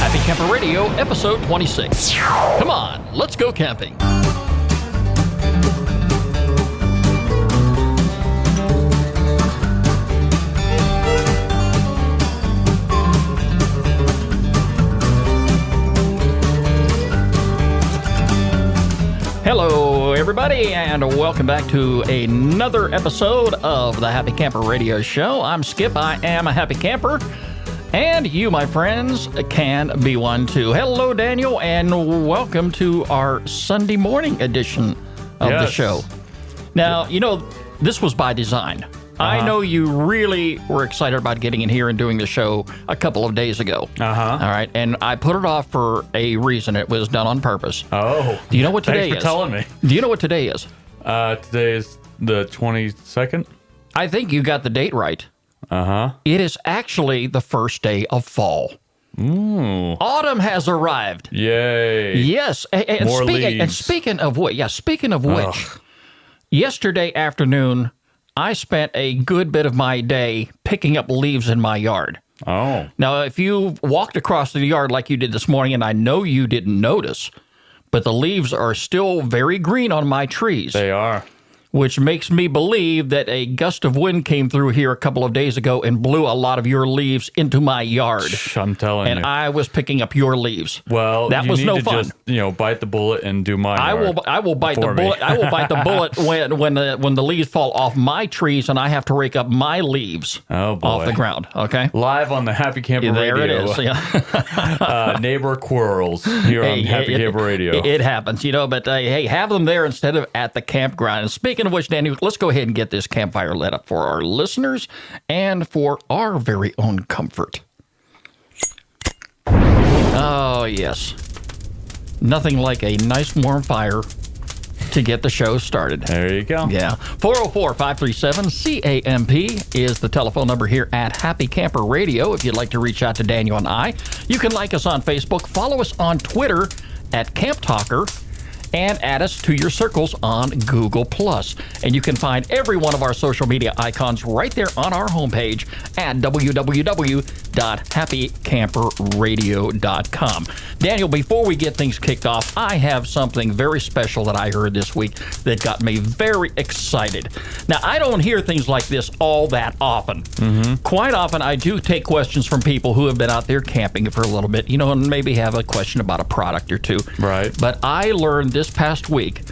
Happy Camper Radio, episode 26. Come on, let's go camping. Hello, everybody, and welcome back to another episode of the Happy Camper Radio Show. I'm Skip. I am a happy camper. And you, my friends, can be one too. Hello, Daniel, and welcome to our Sunday morning edition of the show. Now, you know, this was by design. I know you really were excited about getting in here and doing the show a couple of days ago. All right, and I put it off for a reason. It was done on purpose. Oh. Do you know what today is? Thanks for telling me. Do you know what today is? Today is the 22nd. I think you got the date right. It is actually the first day of fall. Ooh. Autumn has arrived. Yay. Yes. And More leaves. And speaking of which, yesterday afternoon, I spent a good bit of my day picking up leaves in my yard. Oh. Now, if you walked across the yard like you did this morning, and I know you didn't notice, but the leaves are still very green on my trees. They are. Which makes me believe that a gust of wind came through here a couple of days ago and blew a lot of your leaves into my yard. I'm telling you. And I was picking up your leaves. Well, that was no fun. Just, bite the bullet and do my I will bite the bullet. I will bite the bullet when the leaves fall off my trees and I have to rake up my leaves off the ground. Okay. Live on the Happy Camper Radio. There it is. Yeah. Neighbor quarrels here on Happy Camper Radio. It happens, but hey, have them there instead of at the campground. And speaking of which, Danny, let's go ahead and get this campfire lit up for our listeners and for our very own comfort. Oh, yes. Nothing like a nice warm fire to get the show started. There you go. Yeah. 404-537-CAMP is the telephone number here at Happy Camper Radio. If you'd like to reach out to Daniel and I, you can like us on Facebook, follow us on Twitter at Camp Talker, and add us to your circles on Google+. And you can find every one of our social media icons right there on our homepage at www.happycamperradio.com. Daniel, before we get things kicked off, I have something very special that I heard this week that got me very excited. Now, I don't hear things like this all that often. Quite often, I do take questions from people who have been out there camping for a little bit, and maybe have a question about a product or two. Right. But I learned this past week,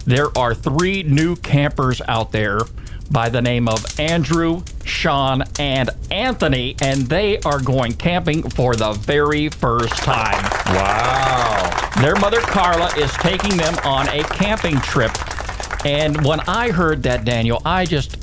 there are 3 new campers out there by the name of Andrew, Sean, and Anthony, and they are going camping for the very first time. Wow. Their mother, Carla, is taking them on a camping trip. And when I heard that, Daniel, I just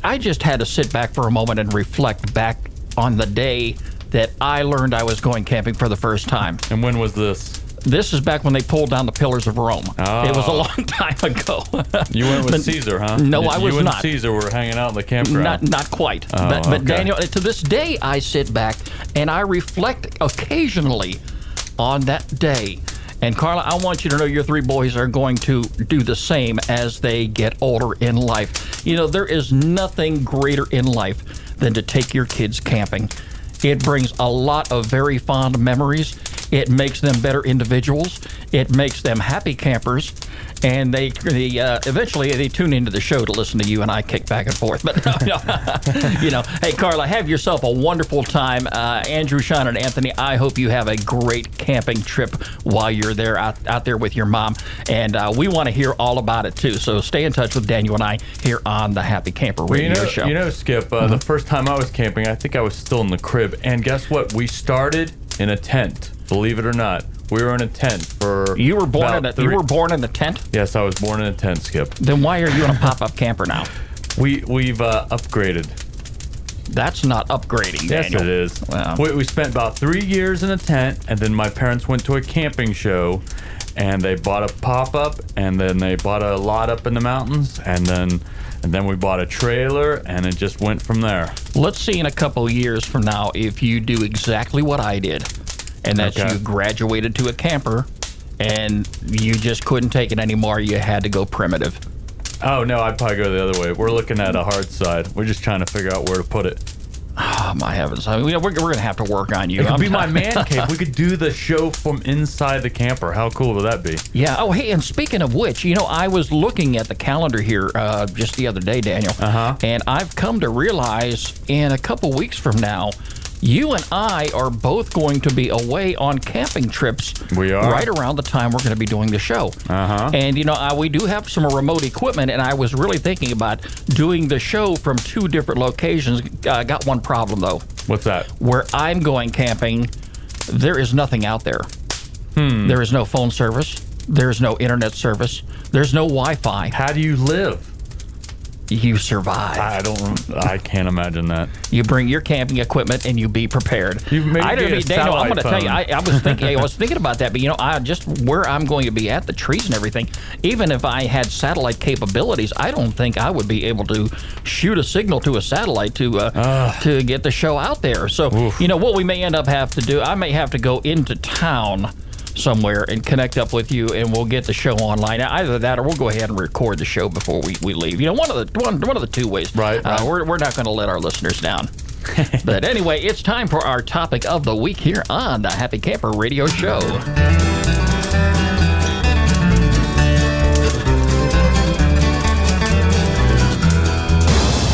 had to sit back for a moment and reflect back on the day that I learned I was going camping for the first time. And when was this? This is back when they pulled down the Pillars of Rome. Oh. It was a long time ago. You went with Caesar, huh? No, I was not. You and Caesar were hanging out in the campground. Not quite. Oh, but okay. Daniel, to this day, I sit back and I reflect occasionally on that day. And Carla, I want you to know your 3 boys are going to do the same as they get older in life. There is nothing greater in life than to take your kids camping. It brings a lot of very fond memories. It makes them better individuals. It makes them happy campers. And they eventually they tune into the show to listen to you and I kick back and forth. But, hey, Carla, have yourself a wonderful time. Andrew, Sean, and Anthony, I hope you have a great camping trip while you're there out there with your mom. And we want to hear all about it, too. So stay in touch with Daniel and I here on the Happy Camper Radio Show. Skip, the first time I was camping, I think I was still in the crib. And guess what? We started in a tent, believe it or not. We were in a tent for. You were born in a tent? Yes, I was born in a tent, Skip. Then why are you in a pop-up camper now? We've upgraded. That's not upgrading, Daniel. Yes, it is. Wow. We spent about 3 years in a tent, and then my parents went to a camping show, and they bought a pop-up, and then they bought a lot up in the mountains, and then we bought a trailer, and it just went from there. Let's see in a couple years from now if you do exactly what I did. And that's you graduated to a camper, and you just couldn't take it anymore. You had to go primitive. Oh, no, I'd probably go the other way. We're looking at a hard side. We're just trying to figure out where to put it. Oh, my heavens. I mean, we're going to have to work on you. It could be my man cave. We could do the show from inside the camper. How cool would that be? Yeah. Oh, hey, and speaking of which, I was looking at the calendar here just the other day, Daniel. And I've come to realize in a couple weeks from now, you and I are both going to be away on camping trips. We are. Right around the time we're going to be doing the show. And, we do have some remote equipment, and I was really thinking about doing the show from 2 different locations. Got one problem, though. What's that? Where I'm going camping, there is nothing out there. There is no phone service. There's no internet service. There's no Wi-Fi. How do you live? You survive. I can't imagine that. You bring your camping equipment and you be prepared. Daniel, I'm going to tell you, I was thinking about that, but I just where I'm going to be at, the trees and everything, even if I had satellite capabilities, I don't think I would be able to shoot a signal to a satellite to get the show out there. So, what we may end up have to do, I may have to go into town somewhere and connect up with you, and we'll get the show online. Either that, or we'll go ahead and record the show before we leave. One of the 2 ways. Right. We're not going to let our listeners down. But anyway, it's time for our topic of the week here on the Happy Camper Radio Show.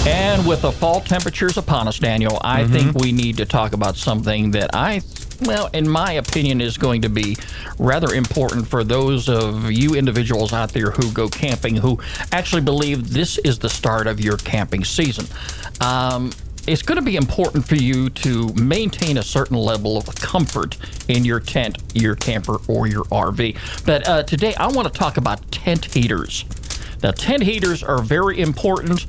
And with the fall temperatures upon us, Daniel, I think we need to talk about something that in my opinion, is going to be rather important for those of you individuals out there who go camping, who actually believe this is the start of your camping season. It's going to be important for you to maintain a certain level of comfort in your tent, your camper, or your RV. But today, I want to talk about tent heaters. Now, tent heaters are very important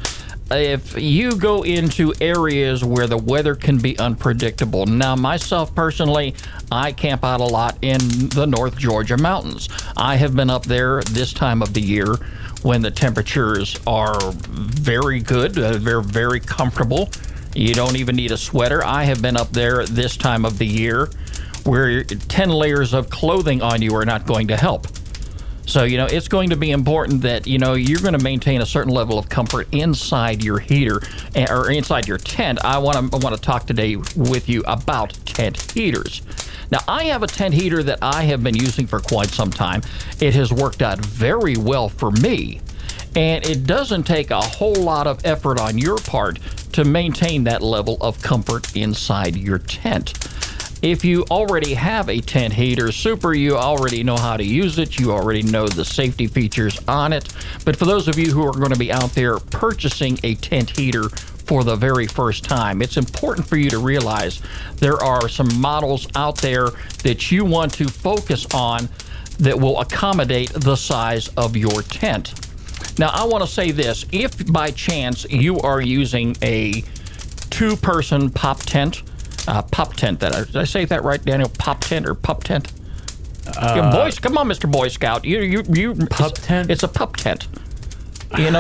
if you go into areas where the weather can be unpredictable. Now, myself personally, I camp out a lot in the North Georgia mountains. I have been up there this time of the year when the temperatures are very good. They're very comfortable. You don't even need a sweater. I have been up there this time of the year where 10 layers of clothing on you are not going to help. So, it's going to be important that, you're going to maintain a certain level of comfort inside your heater or inside your tent. I want to talk today with you about tent heaters. Now, I have a tent heater that I have been using for quite some time. It has worked out very well for me, and it doesn't take a whole lot of effort on your part to maintain that level of comfort inside your tent. If you already have a tent heater, super, you already know how to use it. You already know the safety features on it. But for those of you who are going to be out there purchasing a tent heater for the very first time, it's important for you to realize there are some models out there that you want to focus on that will accommodate the size of your tent. Now, I want to say this. If by chance you are using a 2-person pop tent, did I say that right, Daniel? Pop tent or pup tent? Boys, come on, Mr. Boy Scout. You. Pup tent? It's a pup tent. Okay,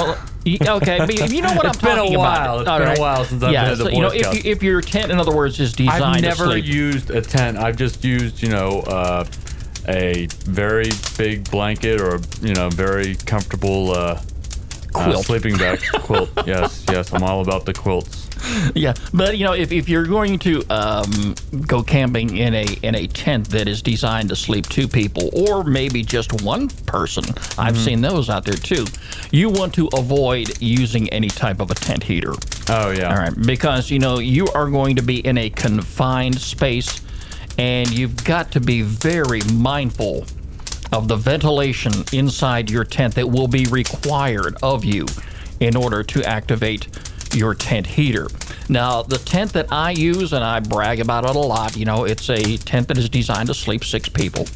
but you know what I'm talking about. It's been a while since I've been at the Boy Scouts. If your tent, in other words, is designed I've to never sleep. used a tent. I've just used, a very big blanket or, very comfortable Quilt. sleeping bag. Quilt. Yes, I'm all about the quilts. Yeah, but if you're going to go camping in a tent that is designed to sleep 2 people or maybe just 1 person, I've seen those out there too. You want to avoid using any type of a tent heater. Oh yeah. All right, because you are going to be in a confined space, and you've got to be very mindful of the ventilation inside your tent that will be required of you in order to activate your tent heater. Now, the tent that I use, and I brag about it a lot, it's a tent that is designed to sleep 6 people.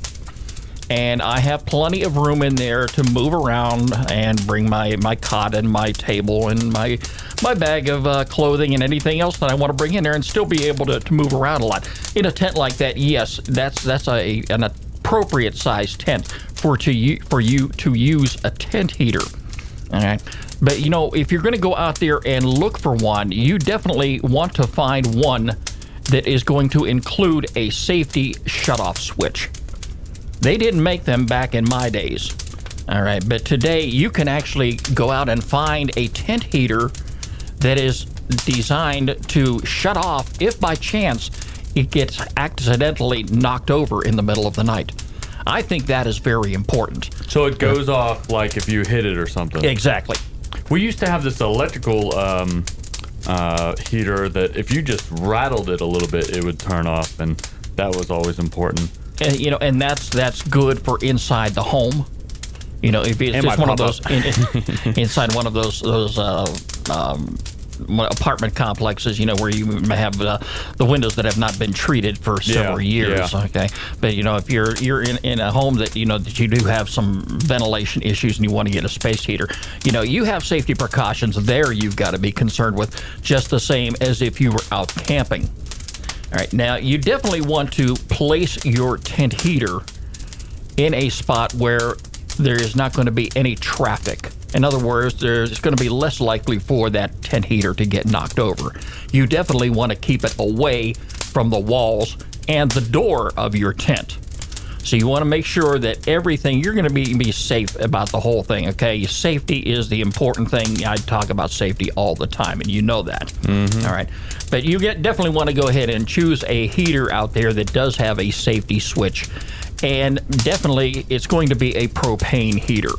And I have plenty of room in there to move around and bring my cot and my table and my bag of clothing and anything else that I want to bring in there and still be able to move around a lot. In a tent like that, yes, that's an appropriate size tent for you to use a tent heater. All right. But, if you're going to go out there and look for one, you definitely want to find one that is going to include a safety shutoff switch. They didn't make them back in my days. All right. But today you can actually go out and find a tent heater that is designed to shut off if by chance it gets accidentally knocked over in the middle of the night. I think that is very important. So it goes off like if you hit it or something. Exactly. We used to have this electrical heater that if you just rattled it a little bit, it would turn off, and that was always important. And that's good for inside the home. If it's just one of those inside one of those apartment complexes, where you may have the windows that have not been treated for several years. Yeah. Okay, but if you're in a home that that you do have some ventilation issues and you want to get a space heater, you have safety precautions there. You've got to be concerned with just the same as if you were out camping. All right, now you definitely want to place your tent heater in a spot where there is not going to be any traffic. In other words, there's going to be less likely for that tent heater to get knocked over. You definitely want to keep it away from the walls and the door of your tent. So you want to make sure that everything, you're going to be safe about the whole thing, okay? Safety is the important thing. I talk about safety all the time, and you know that. Mm-hmm. All right. But you definitely want to go ahead and choose a heater out there that does have a safety switch. And definitely, it's going to be a propane heater.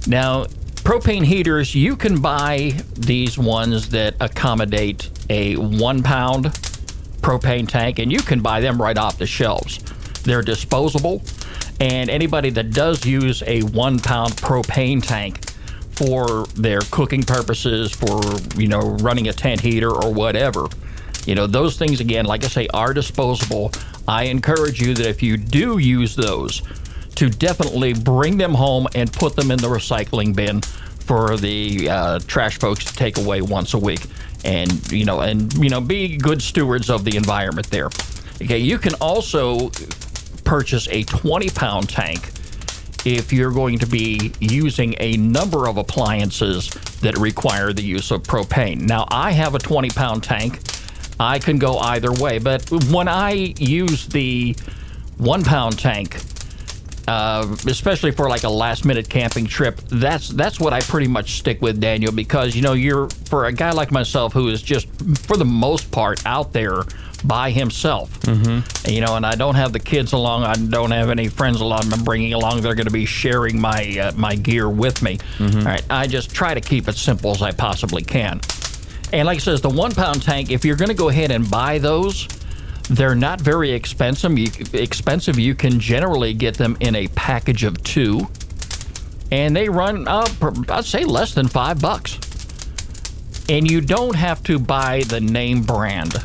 Now, propane heaters, you can buy these ones that accommodate a 1-pound propane tank, and you can buy them right off the shelves. They're disposable, and anybody that does use a 1-pound propane tank for their cooking purposes, for, running a tent heater or whatever, those things, again, like I say, are disposable. I encourage you that if you do use those, to definitely bring them home and put them in the recycling bin for the trash folks to take away once a week, and be good stewards of the environment there. Okay, you can also purchase a 20-pound tank if you're going to be using a number of appliances that require the use of propane. Now, I have a 20-pound tank. I can go either way, but when I use the 1-pound tank, especially for like a last-minute camping trip, that's what I pretty much stick with, Daniel, because you're, for a guy like myself who is just for the most part out there by himself, and I don't have the kids along, I don't have any friends along I'm bringing along, they're going to be sharing my gear with me. All right, I just try to keep it simple as I possibly can. And like I says, the 1-pound tank, if you're going to go ahead and buy those, they're not very expensive. You can generally get them in a package of 2, and they run, I'd say, less than $5. And you don't have to buy the name brand,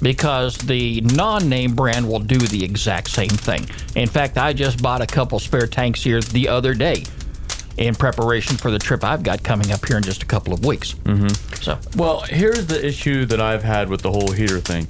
because the non-name brand will do the exact same thing. In fact, I just bought a couple spare tanks here the other day in preparation for the trip I've got coming up here in just a couple of weeks. So, well, here's the issue that I've had with the whole heater thing.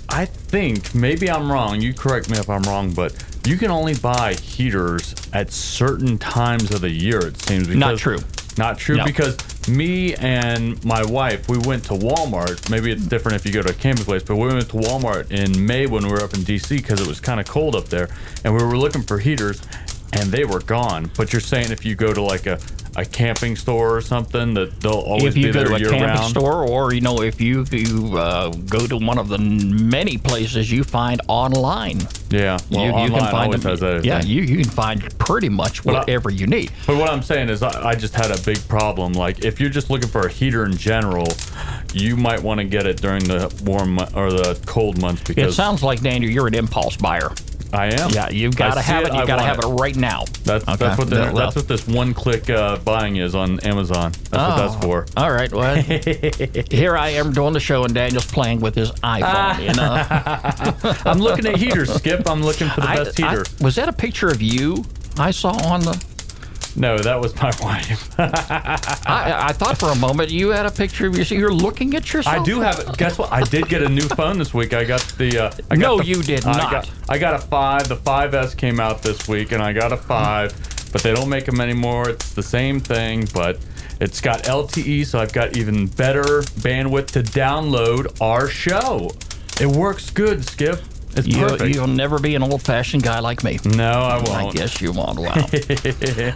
I think, maybe I'm wrong, you correct me if I'm wrong, but you can only buy heaters at certain times of the year, it seems. Not true. Not true, No. Because me and my wife, we went to Walmart. Maybe it's different if you go to a camping place, but we went to Walmart in May when we were up in D.C. because it was kind of cold up there, and we were looking for heaters, and they were gone. But you're saying if you go to like a camping store or something, that they'll always be there year round? If you go to a camping store, or if you go to one of the many places you find online. Yeah, well, you online can find always them. has everything. Yeah, you can find pretty much whatever you need. But what I'm saying is I just had a big problem. Like, if you're just looking for a heater in general, you might want to get it during the warm or the cold months, because It sounds like, Daniel, you're an impulse buyer. I am. Yeah, you've got to have it. You've got to have it right now. That's what this one-click buying is on Amazon. That's what that's for. All right. Well, here I am doing the show, and Daniel's playing with his iPhone. I'm looking at heaters, Skip. I'm looking for the best heater. Was that a picture of you I saw on the? No, that was my wife. I thought for a moment you had a picture of you. So you're looking at yourself. I do have it. Guess what? I did get a new phone this week. I got the. You did not. I got a 5. The 5S came out this week, and I got a 5. But they don't make them anymore. It's the same thing, but it's got LTE, so I've got even better bandwidth to download our show. It works good, Skip. It's perfect. You'll never be an old-fashioned guy like me. No, I won't. I guess you won't. Wow.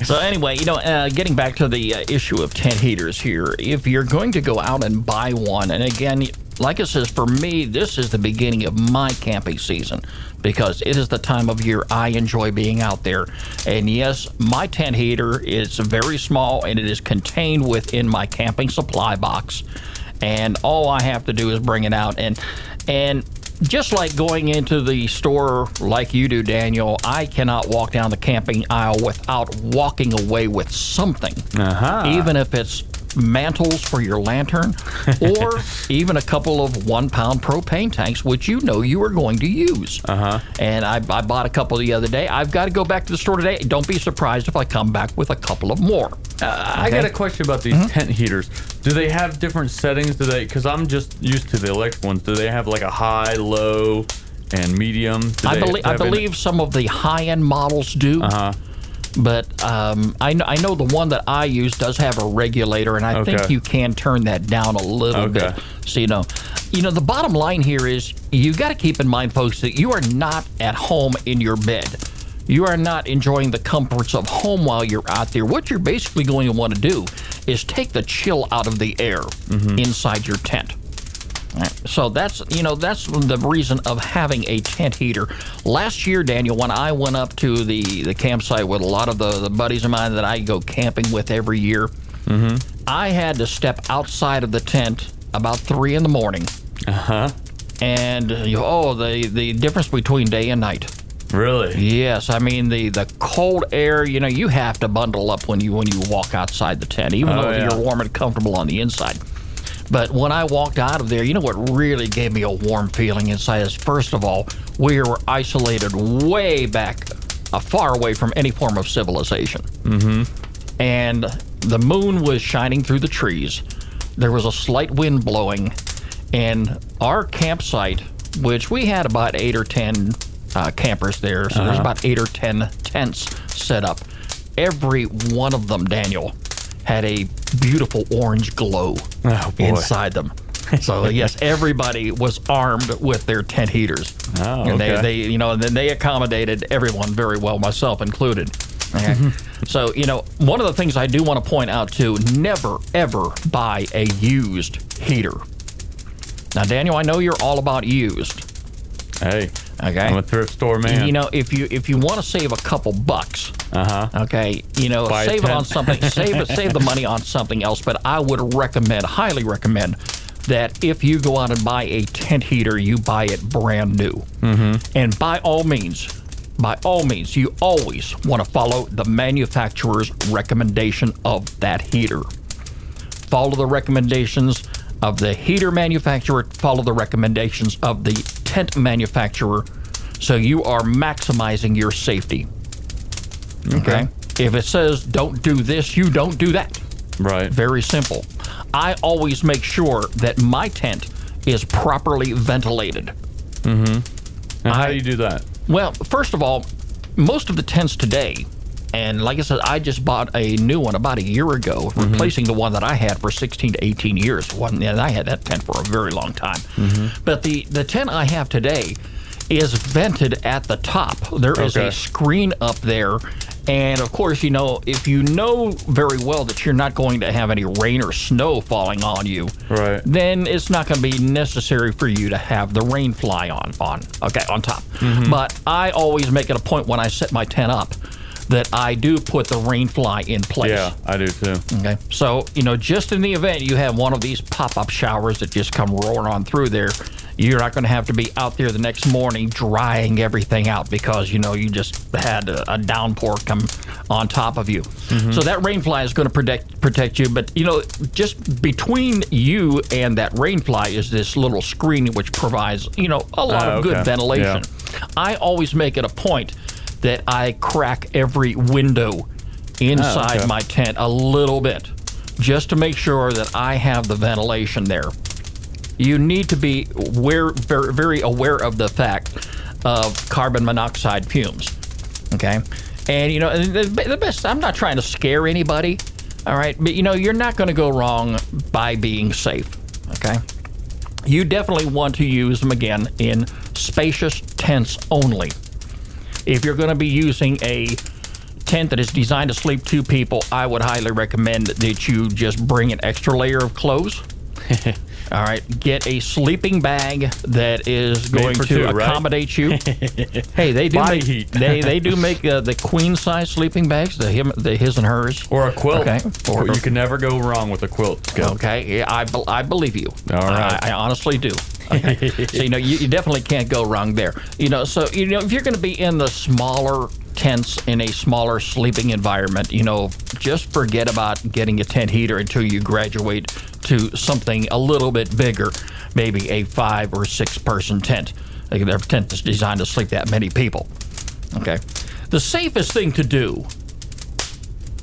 So anyway, getting back to the issue of tent heaters here, if you're going to go out and buy one, and again, like it says, for me, this is the beginning of my camping season because it is the time of year I enjoy being out there. And yes, my tent heater is very small and it is contained within my camping supply box. And all I have to do is bring it out. And just like going into the store like you do, Daniel, I cannot walk down the camping aisle without walking away with something. Even if it's mantles for your lantern or even a couple of 1-pound propane tanks, which you are going to use. And I bought a couple the other day. I've got to go back to the store today. Don't be surprised if I come back with a couple of more. I got a question about these tent heaters. Do they have different settings? Because I'm just used to the electric ones. Do they have like a high, low, and medium? I believe some of the high-end models do. But I know the one that I use does have a regulator, and I think you can turn that down a little bit. So the bottom line here is you got to keep in mind, folks, that you are not at home in your bed. You are not enjoying the comforts of home while you're out there. What you're basically going to want to do is take the chill out of the air inside your tent. So that's the reason of having a tent heater. Last year, Daniel, when I went up to the campsite with a lot of the buddies of mine that I go camping with every year, I had to step outside of the tent about 3 in the morning. And the difference between day and night. Really? Yes, I mean the cold air. You have to bundle up when you walk outside the tent, even though you're warm and comfortable on the inside. But when I walked out of there, what really gave me a warm feeling inside is, first of all, we were isolated way back, far away from any form of civilization. And the moon was shining through the trees. There was a slight wind blowing, and our campsite, which we had about 8 or 10 campers there, so there's about 8 or 10 tents set up. Every one of them, Daniel, had a beautiful orange glow inside them. So yes, everybody was armed with their tent heaters. And they accommodated everyone very well, myself included. So one of the things I do want to point out too: never ever buy a used heater. Now, Daniel, I know you're all about used. Hey, okay, I'm a thrift store man. If you want to save a couple bucks, okay, save it on something, save the money on something else. But I would highly recommend, that if you go out and buy a tent heater, you buy it brand new. And by all means, you always want to follow the manufacturer's recommendation of that heater. Follow the recommendations of the heater manufacturer, follow the recommendations of the tent manufacturer, so you are maximizing your safety. Okay? If it says don't do this, you don't do that. Right. Very simple. I always make sure that my tent is properly ventilated. And how do you do that? Well, first of all, most of the tents today, and like I said, I just bought a new one about a year ago, replacing the one that I had for 16 to 18 years. And I had that tent for a very long time. But the tent I have today is vented at the top. There is a screen up there. And of course, if you know very well that you're not going to have any rain or snow falling on you, then it's not going to be necessary for you to have the rain fly on top. But I always make it a point when I set my tent up that I do put the rain fly in place. Yeah, I do too. Okay, so just in the event you have one of these pop-up showers that just come roaring on through there, you're not going to have to be out there the next morning drying everything out because you just had a downpour come on top of you. So that rain fly is going to protect you, but just between you and that rain fly is this little screen which provides a lot of good ventilation. I always make it a point that I crack every window inside my tent a little bit, just to make sure that I have the ventilation there. You need to be very, very aware of the fact of carbon monoxide fumes, okay? And, the best, I'm not trying to scare anybody, all right? But, you're not going to go wrong by being safe, okay? You definitely want to use them, again, in spacious tents only. If you're going to be using a tent that is designed to sleep 2 people, I would highly recommend that you just bring an extra layer of clothes. All right, get a sleeping bag that is going to 2, accommodate you. Hey, they do Body make heat. they do make the queen size sleeping bags, the his and hers, or a quilt. Okay, Or you can never go wrong with a quilt. Skip. Okay, yeah, I believe you. All right. I honestly do. Okay. So you definitely can't go wrong there. So if you're going to be in the smaller tents in a smaller sleeping environment, just forget about getting a tent heater until you graduate to something a little bit bigger, maybe a 5 or 6 person tent. Their tent is designed to sleep that many people. Okay. The safest thing to do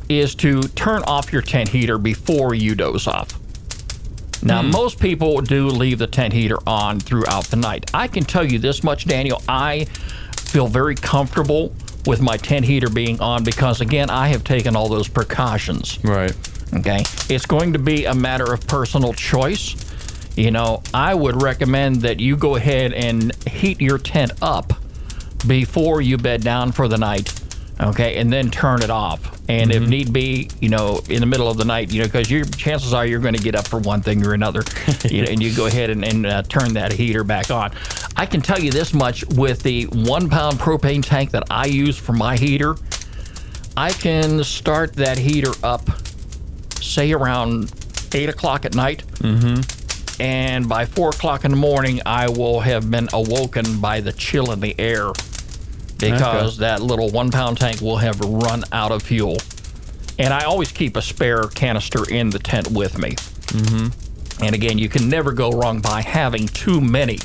is to turn off your tent heater before you doze off. Now, most people do leave the tent heater on throughout the night. I can tell you this much, Daniel, I feel very comfortable with my tent heater being on because, again, I have taken all those precautions. Right. Okay? It's going to be a matter of personal choice. I would recommend that you go ahead and heat your tent up before you bed down for the night, okay, and then turn it off. And if need be, in the middle of the night, because your chances are you're going to get up for one thing or another, and you go ahead and turn that heater back on. I can tell you this much, with the 1 pound propane tank that I use for my heater, I can start that heater up, say around 8 o'clock at night, and by 4 o'clock in the morning, I will have been awoken by the chill in the air. Because that little 1 pound tank will have run out of fuel. And I always keep a spare canister in the tent with me. And again, you can never go wrong by having too many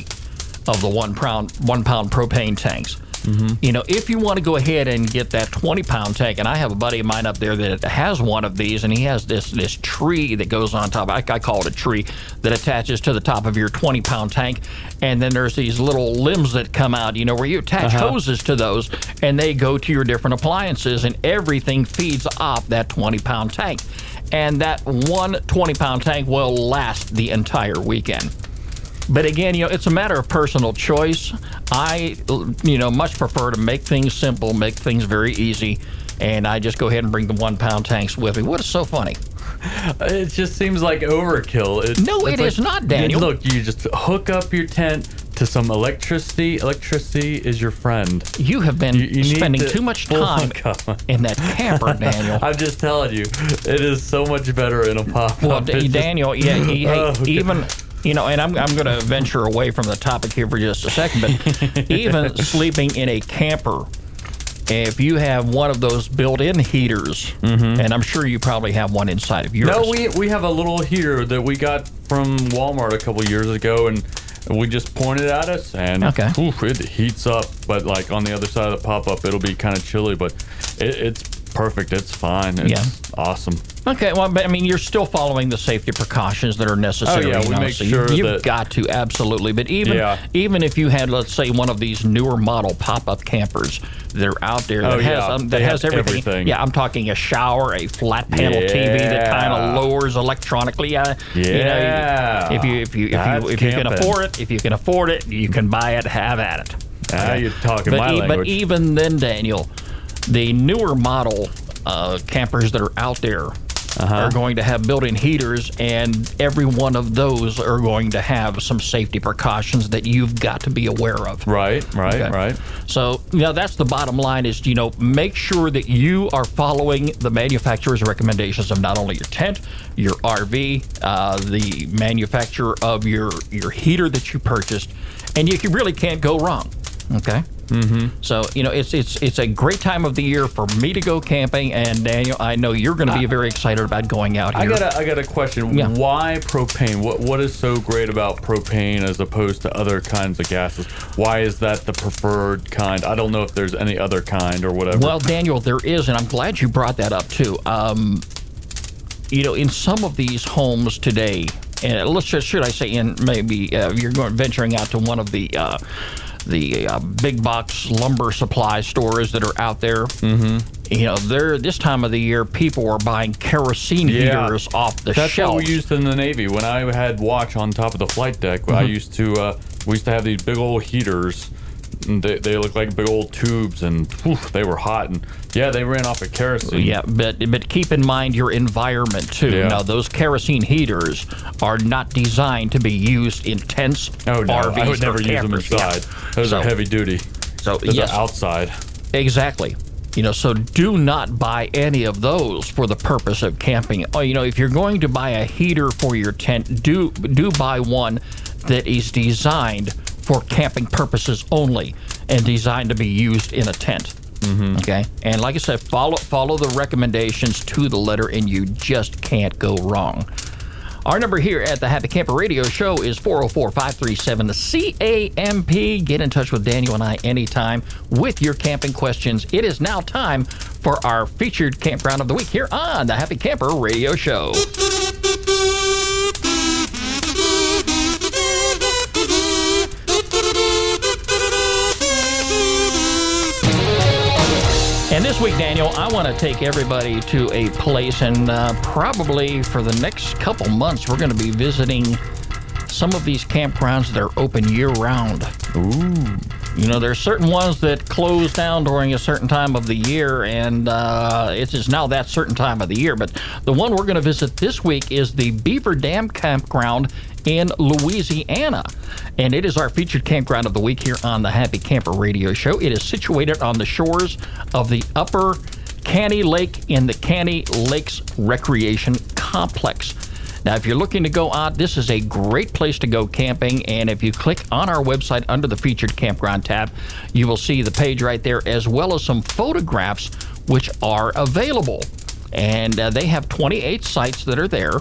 of the 1 pound propane tanks. If you want to go ahead and get that 20 pound tank, and I have a buddy of mine up there that has one of these, and he has this tree that goes on top. I call it a tree that attaches to the top of your 20 pound tank. And then there's these little limbs that come out, where you attach hoses to those, and they go to your different appliances, and everything feeds off that 20 pound tank. And that one 20 pound tank will last the entire weekend. But again, it's a matter of personal choice. I, much prefer to make things simple, make things very easy, and I just go ahead and bring the 1 pound tanks with me. What is so funny? It just seems like overkill. It is not, Daniel. Look, you just hook up your tent to some electricity. Electricity is your friend. You have been spending too much time in that camper, Daniel. I'm just telling you, it is so much better in a pop-up. Well, Daniel, even... and I'm going to venture away from the topic here for just a second, but even sleeping in a camper, if you have one of those built-in heaters, and I'm sure you probably have one inside of yours. No, we have a little heater that we got from Walmart a couple years ago, and we just point it at us, and it heats up. But like on the other side of the pop-up, it'll be kind of chilly, but it's perfect. It's fine. It's awesome. Okay, well, but I mean, you're still following the safety precautions that are necessary. Oh, yeah, we make sure you've got to, absolutely. But even if you had, let's say, one of these newer model pop-up campers that are out there that has everything. Yeah, I'm talking a shower, a flat panel TV that kind of lowers electronically. If you can afford it, you can buy it, have at it. You're talking my language. But even then, Daniel, the newer model campers that are out there are going to have built-in heaters, and every one of those are going to have some safety precautions that you've got to be aware of. Right. So, that's the bottom line is, make sure that you are following the manufacturer's recommendations of not only your tent, your RV, the manufacturer of your heater that you purchased, and you really can't go wrong. Okay. So it's a great time of the year for me to go camping, and Daniel, I know you're going to be very excited about going out here. I got a question. Yeah. Why propane? What is so great about propane as opposed to other kinds of gases? Why is that the preferred kind? I don't know if there's any other kind or whatever. Well, Daniel, there is, and I'm glad you brought that up too. In some of these homes today, and should I say, in maybe you're venturing out to one of the big box lumber supply stores that are out there. This time of the year, people are buying kerosene heaters off the shelves. That's what we used in the Navy. When I had watch on top of the flight deck, we used to have these big old heaters And they look like big old tubes, and they were hot, and yeah, they ran off of kerosene. Yeah, but keep in mind your environment too. Yeah. Now, those kerosene heaters are not designed to be used in tents, Oh no, RVs, I would never or use them campers. inside. Yeah. Those are heavy duty. So Those yes, are outside. exactly. So do not buy any of those for the purpose of camping. If you're going to buy a heater for your tent, do buy one that is designed for camping purposes only and designed to be used in a tent. Okay? And like I said, follow the recommendations to the letter, and you just can't go wrong. Our number here at the Happy Camper Radio Show is 404-537-CAMP. Get in touch with Daniel and I anytime with your camping questions. It is now time for our featured campground of the week here on the Happy Camper Radio Show. And this week, Daniel, I want to take everybody to a place, and probably for the next couple months, we're going to be visiting some of these campgrounds that are open year-round. Ooh. There's certain ones that close down during a certain time of the year, and it is now that certain time of the year. But the one we're going to visit this week is the Beaver Dam Campground in Louisiana. And it is our featured campground of the week here on the Happy Camper Radio Show. It is situated on the shores of the Upper Caney Lake in the Caney Lakes Recreation Complex. Now, if you're looking to go out, this is a great place to go camping. And if you click on our website under the featured campground tab, you will see the page right there, as well as some photographs which are available. And they have 28 sites that are there.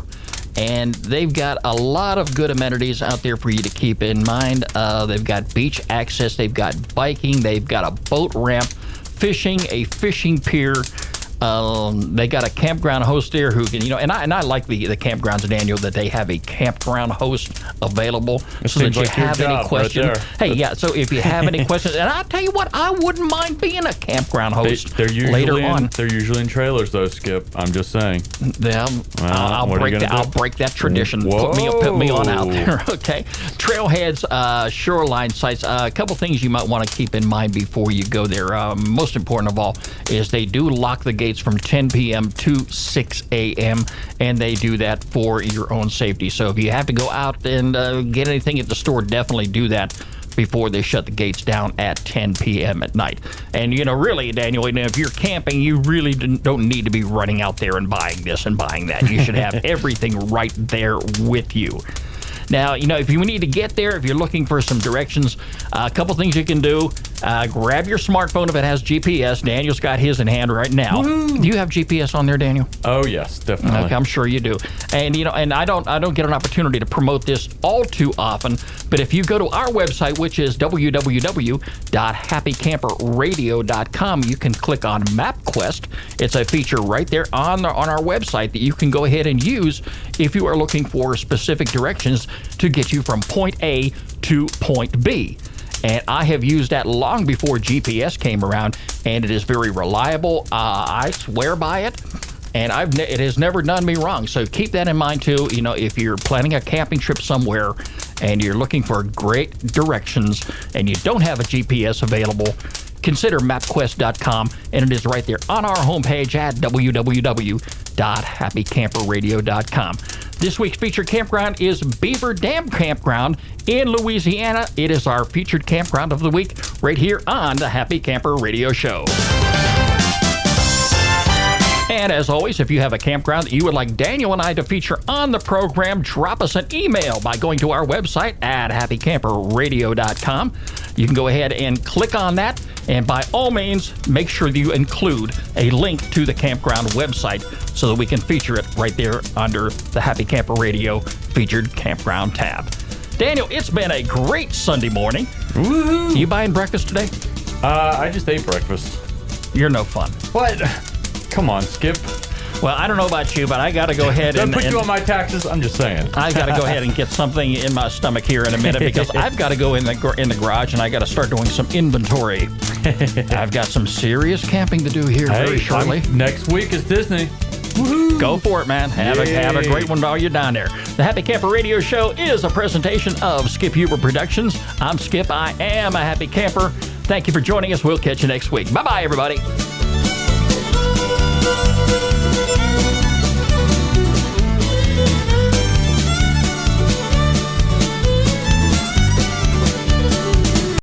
And they've got a lot of good amenities out there for you to keep in mind. They've got beach access, they've got biking, they've got a boat ramp, fishing, a fishing pier. They got a campground host there who can, and I like the campgrounds, Daniel, that they have a campground host available so that you have any questions. Right. Hey, yeah, so if you have any questions, and I'll tell you what, I wouldn't mind being a campground host later on. They're usually in trailers, though, Skip. I'm just saying. Yeah, I'll break that tradition. Whoa. Put me on out there, okay? Trailheads, shoreline sites, a couple things you might want to keep in mind before you go there. Most important of all is they do lock the gates from 10 p.m. to 6 a.m., and they do that for your own safety. So if you have to go out and get anything at the store, definitely do that before they shut the gates down at 10 p.m. at night. And, really, Daniel, if you're camping, you really don't need to be running out there and buying this and buying that. You should have everything right there with you. Now, if you need to get there, if you're looking for some directions, a couple things you can do. Grab your smartphone if it has GPS. Daniel's got his in hand right now. Woo-hoo. Do you have GPS on there, Daniel? Oh, yes, definitely. Okay, I'm sure you do. And, and I don't get an opportunity to promote this all too often, but if you go to our website, which is www.happycamperradio.com, you can click on MapQuest. It's a feature right there on our website that you can go ahead and use if you are looking for specific directions to get you from point A to point B. And I have used that long before GPS came around, and it is very reliable. I swear by it, and it has never done me wrong. So keep that in mind too. If you're planning a camping trip somewhere and you're looking for great directions and you don't have a GPS available, consider MapQuest.com, and it is right there on our homepage at www.happycamperradio.com. This week's featured campground is Beaver Dam Campground in Louisiana. It is our featured campground of the week right here on the Happy Camper Radio Show. And as always, if you have a campground that you would like Daniel and I to feature on the program, drop us an email by going to our website at happycamperradio.com. You can go ahead and click on that, and by all means, make sure that you include a link to the campground website so that we can feature it right there under the Happy Camper Radio featured campground tab. Daniel, it's been a great Sunday morning. Woohoo! You buying breakfast today? I just ate breakfast. You're no fun. What? Come on, Skip. Well, I don't know about you, but I got to go ahead Don't and put you on my taxes. I'm just saying. I got to go ahead and get something in my stomach here in a minute because I've got to go in the garage and I got to start doing some inventory. I've got some serious camping to do here very shortly. Next week is Disney. Go for it, man. Have a great one while you're down there. The Happy Camper Radio Show is a presentation of Skip Huber Productions. I'm Skip. I am a happy camper. Thank you for joining us. We'll catch you next week. Bye-bye, everybody.